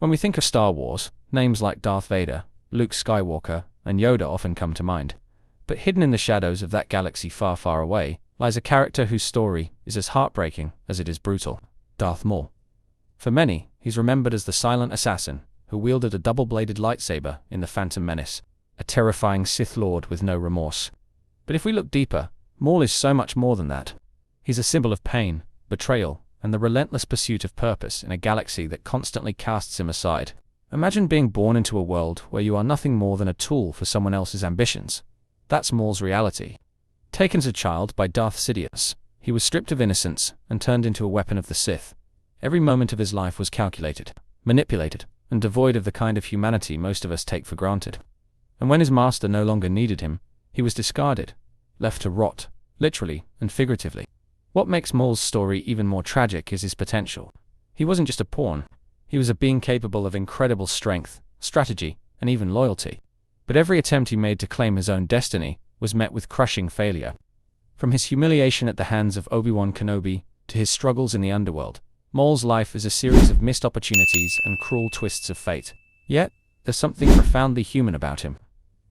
When we think of Star Wars, names like Darth Vader, Luke Skywalker, and Yoda often come to mind. But hidden in the shadows of that galaxy far, far away, lies a character whose story is as heartbreaking as it is brutal: Darth Maul. For many, he's remembered as the silent assassin who wielded a double-bladed lightsaber in The Phantom Menace, a terrifying Sith Lord with no remorse. But if we look deeper, Maul is so much more than that. He's a symbol of pain, betrayal, and the relentless pursuit of purpose in a galaxy that constantly casts him aside. Imagine being born into a world where you are nothing more than a tool for someone else's ambitions. That's Maul's reality. Taken as a child by Darth Sidious, he was stripped of innocence and turned into a weapon of the Sith. Every moment of his life was calculated, manipulated, and devoid of the kind of humanity most of us take for granted. And when his master no longer needed him, he was discarded, left to rot, literally and figuratively. What makes Maul's story even more tragic is his potential. He wasn't just a pawn. He was a being capable of incredible strength, strategy, and even loyalty. But every attempt he made to claim his own destiny was met with crushing failure. From his humiliation at the hands of Obi-Wan Kenobi to his struggles in the underworld, Maul's life is a series of missed opportunities and cruel twists of fate. Yet, there's something profoundly human about him.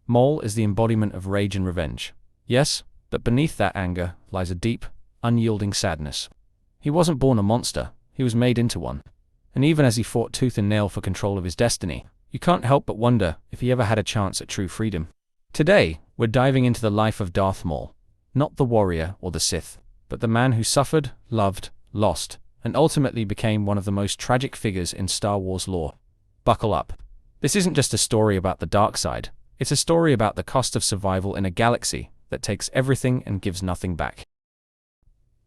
Maul is the embodiment of rage and revenge. Yes, but beneath that anger lies a deep, unyielding sadness. He wasn't born a monster, he was made into one. And even as he fought tooth and nail for control of his destiny, you can't help but wonder if he ever had a chance at true freedom. Today, we're diving into the life of Darth Maul. Not the warrior or the Sith, but the man who suffered, loved, lost, and ultimately became one of the most tragic figures in Star Wars lore. Buckle up. This isn't just a story about the dark side, it's a story about the cost of survival in a galaxy that takes everything and gives nothing back.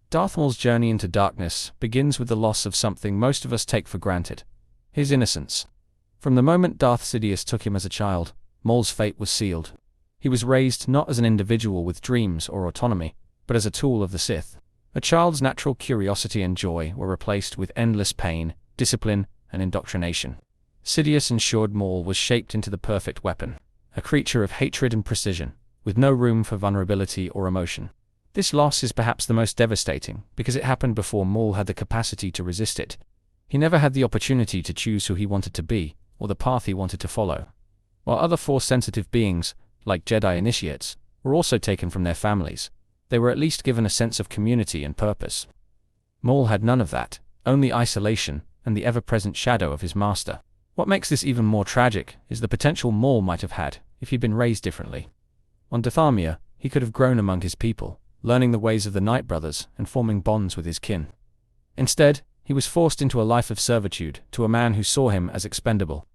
Darth Maul's journey into darkness begins with the loss of something most of us take for granted: his innocence. From the moment Darth Sidious took him as a child, Maul's fate was sealed. He was raised not as an individual with dreams or autonomy, but as a tool of the Sith. A child's natural curiosity and joy were replaced with endless pain, discipline, and indoctrination. Sidious ensured Maul was shaped into the perfect weapon, a creature of hatred and precision, with no room for vulnerability or emotion. This loss is perhaps the most devastating, because it happened before Maul had the capacity to resist it. He never had the opportunity to choose who he wanted to be, or the path he wanted to follow. While other Force-sensitive beings, like Jedi initiates, were also taken from their families, they were at least given a sense of community and purpose. Maul had none of that, only isolation and the ever-present shadow of his master. What makes this even more tragic is the potential Maul might have had if he'd been raised differently. On Dathomir, he could have grown among his people, learning the ways of the Night Brothers and forming bonds with his kin. Instead, he was forced into a life of servitude to a man who saw him as expendable.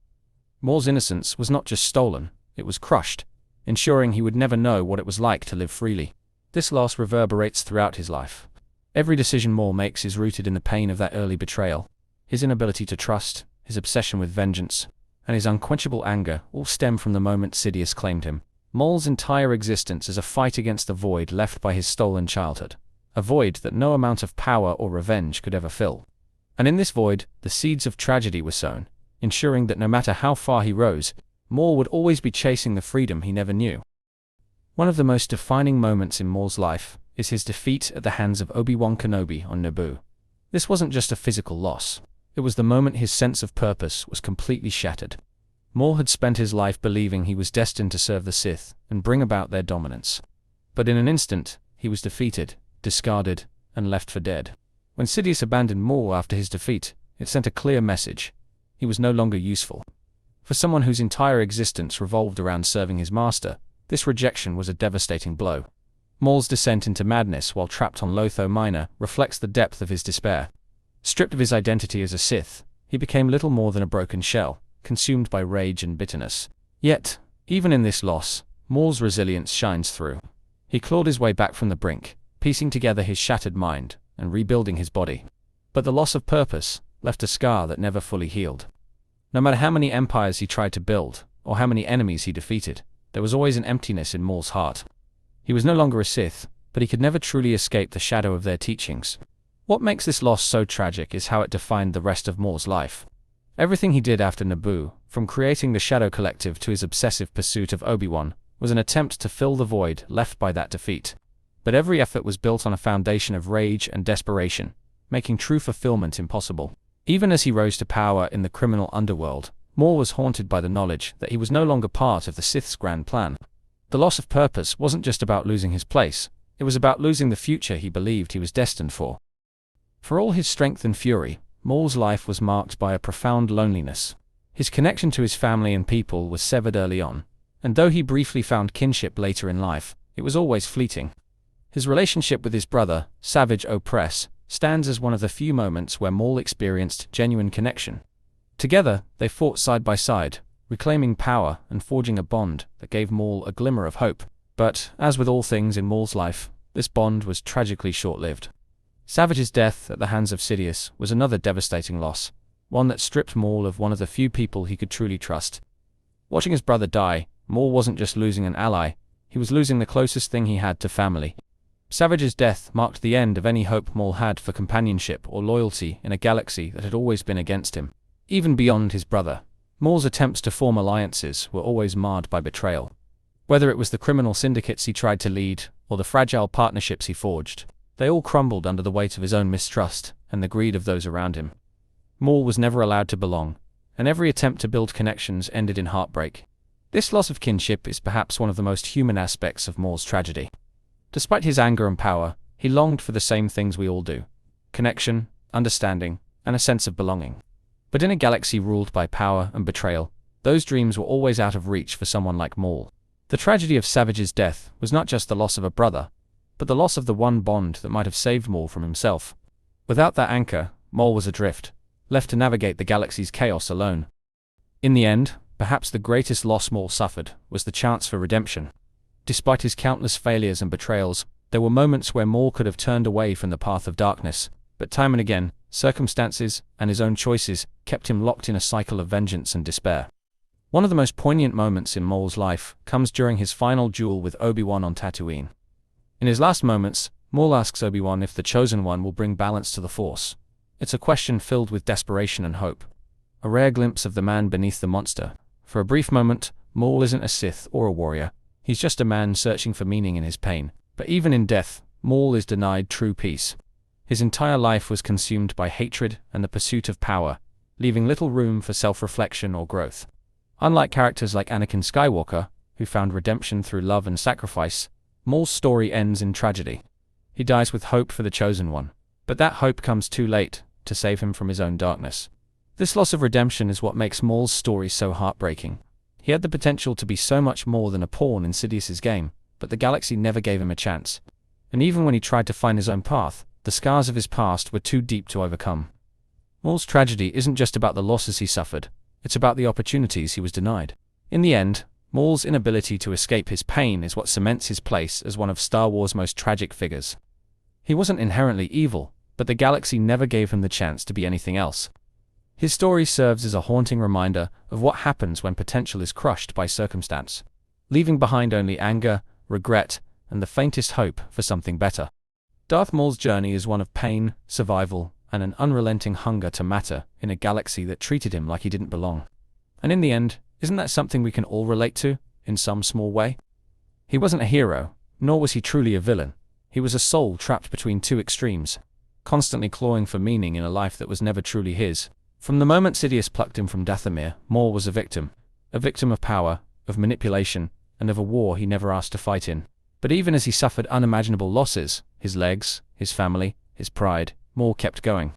Maul's innocence was not just stolen, it was crushed, ensuring he would never know what it was like to live freely. This loss reverberates throughout his life. Every decision Maul makes is rooted in the pain of that early betrayal. His inability to trust, his obsession with vengeance, and his unquenchable anger all stem from the moment Sidious claimed him. Maul's entire existence is a fight against the void left by his stolen childhood, a void that no amount of power or revenge could ever fill. And in this void, the seeds of tragedy were sown, ensuring that no matter how far he rose, Maul would always be chasing the freedom he never knew. One of the most defining moments in Maul's life is his defeat at the hands of Obi-Wan Kenobi on Naboo. This wasn't just a physical loss. It was the moment his sense of purpose was completely shattered. Maul had spent his life believing he was destined to serve the Sith and bring about their dominance. But in an instant, he was defeated, discarded, and left for dead. When Sidious abandoned Maul after his defeat, it sent a clear message: he was no longer useful. For someone whose entire existence revolved around serving his master, this rejection was a devastating blow. Maul's descent into madness while trapped on Lotho Minor reflects the depth of his despair. Stripped of his identity as a Sith, he became little more than a broken shell, consumed by rage and bitterness. Yet, even in this loss, Maul's resilience shines through. He clawed his way back from the brink, piecing together his shattered mind and rebuilding his body. But the loss of purpose left a scar that never fully healed. No matter how many empires he tried to build, or how many enemies he defeated, there was always an emptiness in Maul's heart. He was no longer a Sith, but he could never truly escape the shadow of their teachings. What makes this loss so tragic is how it defined the rest of Maul's life. Everything he did after Naboo, from creating the Shadow Collective to his obsessive pursuit of Obi-Wan, was an attempt to fill the void left by that defeat. But every effort was built on a foundation of rage and desperation, making true fulfillment impossible. Even as he rose to power in the criminal underworld, Maul was haunted by the knowledge that he was no longer part of the Sith's grand plan. The loss of purpose wasn't just about losing his place, it was about losing the future he believed he was destined for. For all his strength and fury, Maul's life was marked by a profound loneliness. His connection to his family and people was severed early on, and though he briefly found kinship later in life, it was always fleeting. His relationship with his brother, Savage Opress, stands as one of the few moments where Maul experienced genuine connection. Together, they fought side by side, reclaiming power and forging a bond that gave Maul a glimmer of hope. But, as with all things in Maul's life, this bond was tragically short-lived. Savage's death at the hands of Sidious was another devastating loss, one that stripped Maul of one of the few people he could truly trust. Watching his brother die, Maul wasn't just losing an ally, he was losing the closest thing he had to family. Savage's death marked the end of any hope Maul had for companionship or loyalty in a galaxy that had always been against him. Even beyond his brother, Maul's attempts to form alliances were always marred by betrayal. Whether it was the criminal syndicates he tried to lead, or the fragile partnerships he forged, they all crumbled under the weight of his own mistrust and the greed of those around him. Maul was never allowed to belong, and every attempt to build connections ended in heartbreak. This loss of kinship is perhaps one of the most human aspects of Maul's tragedy. Despite his anger and power, he longed for the same things we all do: connection, understanding, and a sense of belonging. But in a galaxy ruled by power and betrayal, those dreams were always out of reach for someone like Maul. The tragedy of Savage's death was not just the loss of a brother, but the loss of the one bond that might have saved Maul from himself. Without that anchor, Maul was adrift, left to navigate the galaxy's chaos alone. In the end, perhaps the greatest loss Maul suffered was the chance for redemption. Despite his countless failures and betrayals, there were moments where Maul could have turned away from the path of darkness, but time and again, circumstances and his own choices kept him locked in a cycle of vengeance and despair. One of the most poignant moments in Maul's life comes during his final duel with Obi-Wan on Tatooine. In his last moments, Maul asks Obi-Wan if the Chosen One will bring balance to the Force. It's a question filled with desperation and hope. A rare glimpse of the man beneath the monster. For a brief moment, Maul isn't a Sith or a warrior. He's just a man searching for meaning in his pain. But even in death, Maul is denied true peace. His entire life was consumed by hatred and the pursuit of power, leaving little room for self-reflection or growth. Unlike characters like Anakin Skywalker, who found redemption through love and sacrifice, Maul's story ends in tragedy. He dies with hope for the Chosen One, but that hope comes too late to save him from his own darkness. This loss of redemption is what makes Maul's story so heartbreaking. He had the potential to be so much more than a pawn in Sidious's game, but the galaxy never gave him a chance. And even when he tried to find his own path, the scars of his past were too deep to overcome. Maul's tragedy isn't just about the losses he suffered, it's about the opportunities he was denied. In the end, Maul's inability to escape his pain is what cements his place as one of Star Wars' most tragic figures. He wasn't inherently evil, but the galaxy never gave him the chance to be anything else. His story serves as a haunting reminder of what happens when potential is crushed by circumstance, leaving behind only anger, regret, and the faintest hope for something better. Darth Maul's journey is one of pain, survival, and an unrelenting hunger to matter in a galaxy that treated him like he didn't belong. And in the end, isn't that something we can all relate to, in some small way? He wasn't a hero, nor was he truly a villain. He was a soul trapped between two extremes, constantly clawing for meaning in a life that was never truly his. From the moment Sidious plucked him from Dathomir, Maul was a victim of power, of manipulation, and of a war he never asked to fight in. But even as he suffered unimaginable losses, his legs, his family, his pride, Maul kept going.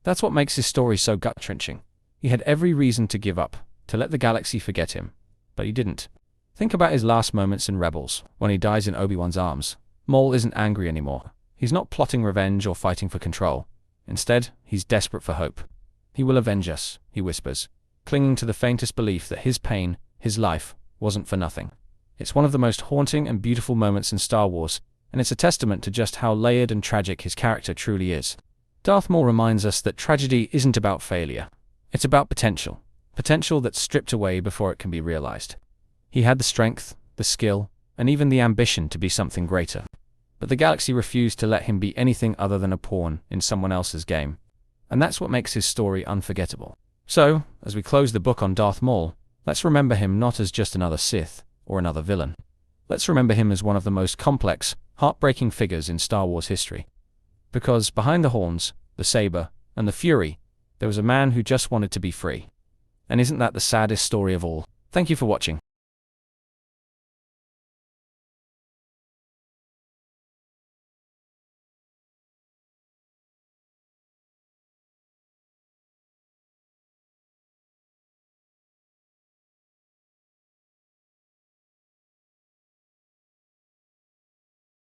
That's what makes his story so gut-wrenching. He had every reason to give up, to let the galaxy forget him, but he didn't. Think about his last moments in Rebels, when he dies in Obi-Wan's arms. Maul isn't angry anymore. He's not plotting revenge or fighting for control. Instead, he's desperate for hope. He will avenge us, he whispers, clinging to the faintest belief that his pain, his life, wasn't for nothing. It's one of the most haunting and beautiful moments in Star Wars, and it's a testament to just how layered and tragic his character truly is. Darth Maul reminds us that tragedy isn't about failure. It's about potential. Potential that's stripped away before it can be realized. He had the strength, the skill, and even the ambition to be something greater. But the galaxy refused to let him be anything other than a pawn in someone else's game. And that's what makes his story unforgettable. So, as we close the book on Darth Maul, let's remember him not as just another Sith or another villain. Let's remember him as one of the most complex, heartbreaking figures in Star Wars history. Because behind the horns, the saber, and the fury, There was a man who just wanted to be free. And isn't that the saddest story of all? Thank you for watching.